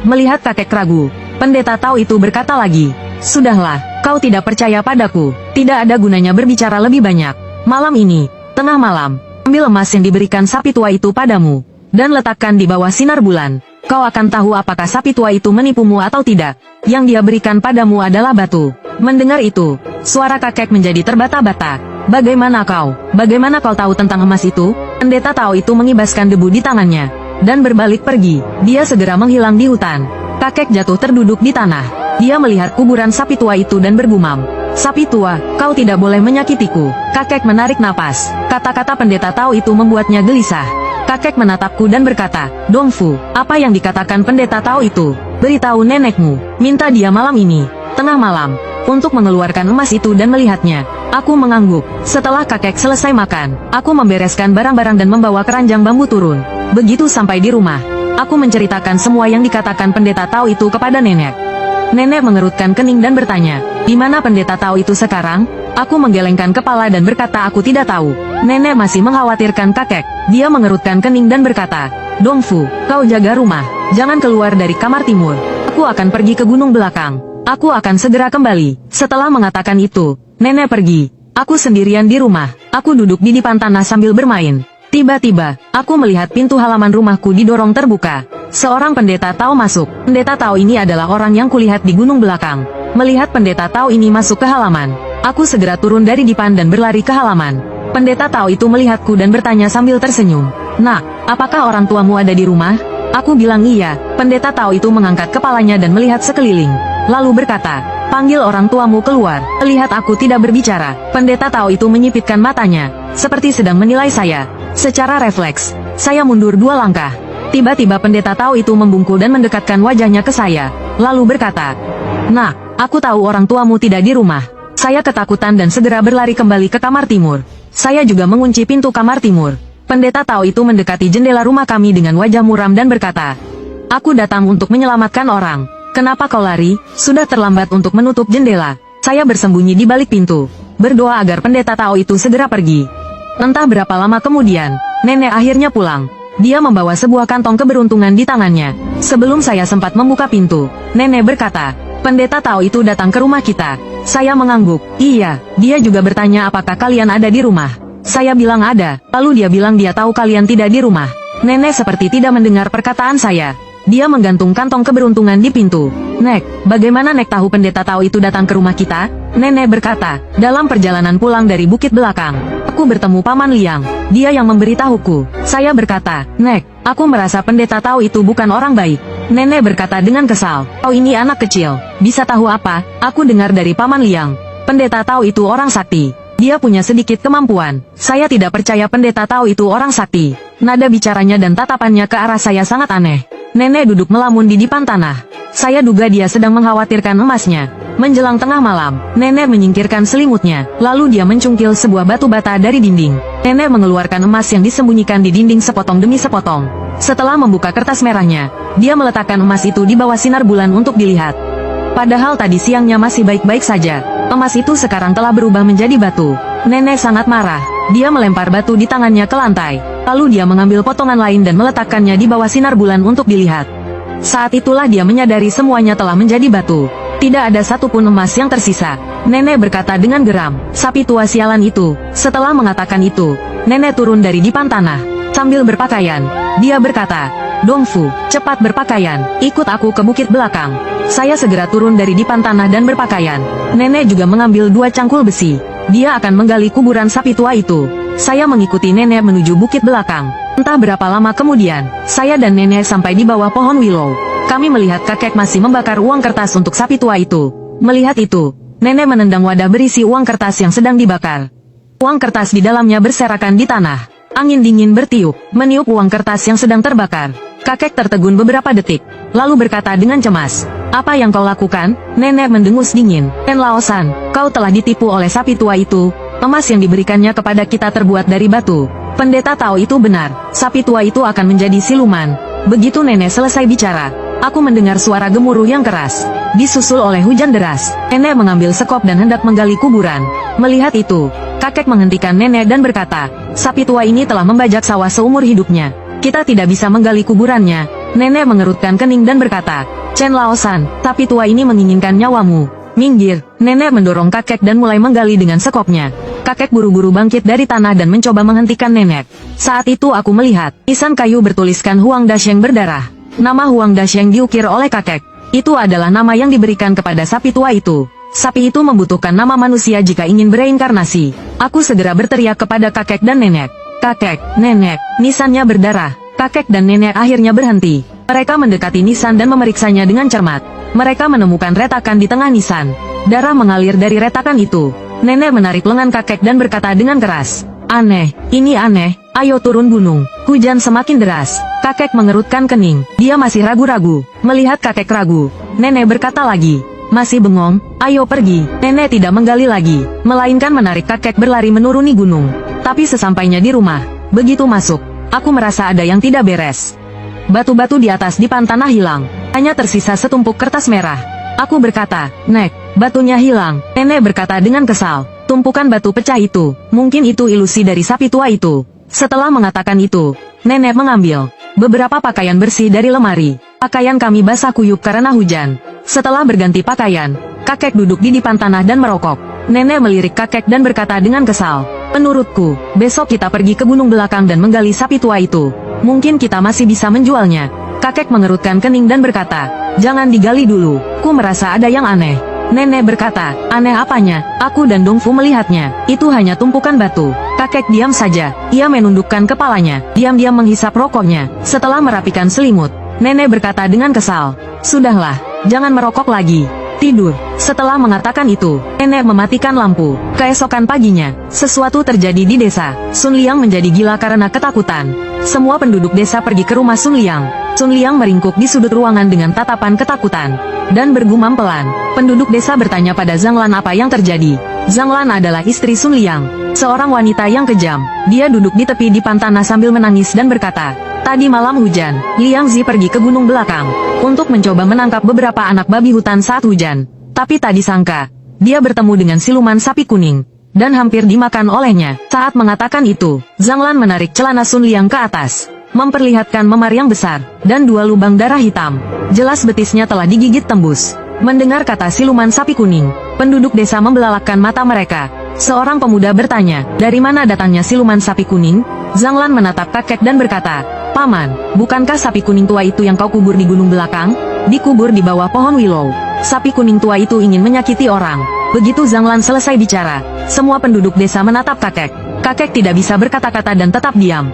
Melihat kakek ragu, pendeta Tao itu berkata lagi, "Sudahlah, kau tidak percaya padaku. Tidak ada gunanya berbicara lebih banyak. Malam ini, tengah malam, ambil emas yang diberikan sapi tua itu padamu, dan letakkan di bawah sinar bulan. Kau akan tahu apakah sapi tua itu menipumu atau tidak. Yang dia berikan padamu adalah batu." Mendengar itu, suara kakek menjadi terbata-bata. "Bagaimana kau? Bagaimana kau tahu tentang emas itu?" Pendeta Tao itu mengibaskan debu di tangannya, dan berbalik pergi. Dia segera menghilang di hutan. Kakek jatuh terduduk di tanah. Dia melihat kuburan sapi tua itu dan bergumam, "Sapi tua, kau tidak boleh menyakitiku." Kakek menarik napas. Kata-kata pendeta Tao itu membuatnya gelisah. Kakek menatapku dan berkata, "Dongfu, apa yang dikatakan pendeta Tao itu? Beritahu nenekmu, minta dia malam ini, tengah malam, untuk mengeluarkan emas itu dan melihatnya." Aku mengangguk. Setelah kakek selesai makan, aku membereskan barang-barang dan membawa keranjang bambu turun. Begitu sampai di rumah, aku menceritakan semua yang dikatakan pendeta Tao itu kepada nenek. Nenek mengerutkan kening dan bertanya, "Di mana pendeta Tao itu sekarang?" Aku menggelengkan kepala dan berkata aku tidak tahu. Nenek masih mengkhawatirkan kakek. Dia mengerutkan kening dan berkata, "Dongfu, kau jaga rumah. Jangan keluar dari kamar timur. Aku akan pergi ke gunung belakang. Aku akan segera kembali." Setelah mengatakan itu, nenek pergi. Aku sendirian di rumah. Aku duduk di depan tanah sambil bermain. Tiba-tiba, aku melihat pintu halaman rumahku didorong terbuka. Seorang pendeta Tao masuk. Pendeta Tao ini adalah orang yang kulihat di gunung belakang. Melihat pendeta Tao ini masuk ke halaman, aku segera turun dari dipan dan berlari ke halaman. Pendeta Tao itu melihatku dan bertanya sambil tersenyum, "Nak, apakah orang tuamu ada di rumah?" Aku bilang iya. Pendeta Tao itu mengangkat kepalanya dan melihat sekeliling, lalu berkata, "Panggil orang tuamu keluar." Lihat aku tidak berbicara, pendeta Tao itu menyipitkan matanya, seperti sedang menilai saya. Secara refleks, saya mundur 2 langkah. Tiba-tiba pendeta Tao itu membungkuk dan mendekatkan wajahnya ke saya, lalu berkata, "Nak, aku tahu orang tuamu tidak di rumah." Saya ketakutan dan segera berlari kembali ke kamar timur. Saya juga mengunci pintu kamar timur. Pendeta Tao itu mendekati jendela rumah kami dengan wajah muram dan berkata, "Aku datang untuk menyelamatkan orang. Kenapa kau lari? Sudah terlambat untuk menutup jendela." Saya bersembunyi di balik pintu, berdoa agar pendeta Tao itu segera pergi. Entah berapa lama kemudian, nenek akhirnya pulang. Dia membawa sebuah kantong keberuntungan di tangannya. Sebelum saya sempat membuka pintu, nenek berkata, "Pendeta Tao itu datang ke rumah kita." Saya mengangguk. "Iya." Dia juga bertanya apakah kalian ada di rumah. Saya bilang ada, lalu dia bilang dia tahu kalian tidak di rumah. Nenek seperti tidak mendengar perkataan saya. Dia menggantung kantong keberuntungan di pintu. "Nek, bagaimana Nek tahu pendeta Tao itu datang ke rumah kita?" Nenek berkata, "Dalam perjalanan pulang dari bukit belakang, aku bertemu Paman Liang. Dia yang memberitahuku." Saya berkata, "Nek, aku merasa pendeta Tao itu bukan orang baik." Nenek berkata dengan kesal, "Kau ini anak kecil, bisa tahu apa? Aku dengar dari Paman Liang, pendeta Tao itu orang sakti. Dia punya sedikit kemampuan. Saya tidak percaya pendeta Tao itu orang sakti." Nada bicaranya dan tatapannya ke arah saya sangat aneh. Nenek duduk melamun di depan tanah. Saya duga dia sedang mengkhawatirkan emasnya. Menjelang tengah malam, nenek menyingkirkan selimutnya, lalu dia mencungkil sebuah batu bata dari dinding. Nenek mengeluarkan emas yang disembunyikan di dinding sepotong demi sepotong. Setelah membuka kertas merahnya, dia meletakkan emas itu di bawah sinar bulan untuk dilihat. Padahal tadi siangnya masih baik-baik saja. Emas itu sekarang telah berubah menjadi batu. Nenek sangat marah. Dia melempar batu di tangannya ke lantai. Lalu dia mengambil potongan lain dan meletakkannya di bawah sinar bulan untuk dilihat. Saat itulah dia menyadari semuanya telah menjadi batu. Tidak ada satupun emas yang tersisa. Nenek berkata dengan geram, "Sapi tua sialan itu." Setelah mengatakan itu, nenek turun dari dipan tanah. Sambil berpakaian, dia berkata, "Dongfu, cepat berpakaian, ikut aku ke bukit belakang." Saya segera turun dari dipan tanah dan berpakaian. Nenek juga mengambil 2 cangkul besi. Dia akan menggali kuburan sapi tua itu. Saya mengikuti nenek menuju bukit belakang. Entah berapa lama kemudian, saya dan nenek sampai di bawah pohon willow. Kami melihat kakek masih membakar uang kertas untuk sapi tua itu. Melihat itu, nenek menendang wadah berisi uang kertas yang sedang dibakar. Uang kertas di dalamnya berserakan di tanah. Angin dingin bertiup, meniup uang kertas yang sedang terbakar. Kakek tertegun beberapa detik, lalu berkata dengan cemas, "Apa yang kau lakukan?" Nenek mendengus dingin. "Ken Laosan, kau telah ditipu oleh sapi tua itu. Emas yang diberikannya kepada kita terbuat dari batu. Pendeta Tao itu benar, sapi tua itu akan menjadi siluman." Begitu nenek selesai bicara, aku mendengar suara gemuruh yang keras, disusul oleh hujan deras. Nenek mengambil sekop dan hendak menggali kuburan. Melihat itu, kakek menghentikan nenek dan berkata, "Sapi tua ini telah membajak sawah seumur hidupnya. Kita tidak bisa menggali kuburannya." Nenek mengerutkan kening dan berkata, Chen Laosan, sapi tua ini menginginkan nyawamu. Minggir, nenek mendorong kakek dan mulai menggali dengan sekopnya. Kakek buru-buru bangkit dari tanah dan mencoba menghentikan nenek. Saat itu aku melihat, nisan kayu bertuliskan Huang Dasheng berdarah. Nama Huang Dasheng diukir oleh kakek. Itu adalah nama yang diberikan kepada sapi tua itu. Sapi itu membutuhkan nama manusia jika ingin bereinkarnasi. Aku segera berteriak kepada kakek dan nenek. Kakek, nenek, nisannya berdarah. Kakek dan nenek akhirnya berhenti. Mereka mendekati nisan dan memeriksanya dengan cermat. Mereka menemukan retakan di tengah nisan. Darah mengalir dari retakan itu. Nenek menarik lengan kakek dan berkata dengan keras. Aneh, ini aneh, ayo turun gunung. Hujan semakin deras. Kakek mengerutkan kening. Dia masih ragu-ragu. Melihat kakek ragu, nenek berkata lagi. Masih bengong, ayo pergi. Nenek tidak menggali lagi, melainkan menarik kakek berlari menuruni gunung. Tapi sesampainya di rumah, begitu masuk, aku merasa ada yang tidak beres. Batu-batu di atas dipan tanah hilang. Hanya tersisa setumpuk kertas merah. Aku berkata, Nek, batunya hilang. Nenek berkata dengan kesal. Tumpukan batu pecah itu, mungkin itu ilusi dari sapi tua itu. Setelah mengatakan itu, nenek mengambil beberapa pakaian bersih dari lemari. Pakaian kami basah kuyup karena hujan. Setelah berganti pakaian, kakek duduk di dipan tanah dan merokok. Nenek melirik kakek dan berkata dengan kesal. Menurutku, besok kita pergi ke gunung belakang dan menggali sapi tua itu. Mungkin kita masih bisa menjualnya. Kakek mengerutkan kening dan berkata, jangan digali dulu, ku merasa ada yang aneh. Nenek berkata, aneh apanya? Aku dan Dongfu melihatnya, itu hanya tumpukan batu. Kakek diam saja, ia menundukkan kepalanya, diam-diam menghisap rokoknya. Setelah merapikan selimut, nenek berkata dengan kesal, sudahlah, jangan merokok lagi. Tidur. Setelah mengatakan itu, nenek mematikan lampu. Keesokan paginya, sesuatu terjadi di desa. Sun Liang menjadi gila karena ketakutan. Semua penduduk desa pergi ke rumah Sun Liang. Sun Liang meringkuk di sudut ruangan dengan tatapan ketakutan. Dan bergumam pelan. Penduduk desa bertanya pada Zhang Lan apa yang terjadi. Zhang Lan adalah istri Sun Liang. Seorang wanita yang kejam. Dia duduk di tepi dipan tanah sambil menangis dan berkata, tadi malam hujan, Liang Zi pergi ke gunung belakang untuk mencoba menangkap beberapa anak babi hutan saat hujan. Tapi tak disangka, dia bertemu dengan siluman sapi kuning dan hampir dimakan olehnya. Saat mengatakan itu, Zhang Lan menarik celana Sun Liang ke atas, memperlihatkan memar yang besar dan 2 lubang darah hitam. Jelas betisnya telah digigit tembus. Mendengar kata siluman sapi kuning, penduduk desa membelalakkan mata mereka. Seorang pemuda bertanya, dari mana datangnya siluman sapi kuning? Zhang Lan menatap kakek dan berkata, Paman, bukankah sapi kuning tua itu yang kau kubur di gunung belakang? Dikubur di bawah pohon willow. Sapi kuning tua itu ingin menyakiti orang. Begitu Zhang Lan selesai bicara, semua penduduk desa menatap kakek. Kakek tidak bisa berkata-kata dan tetap diam.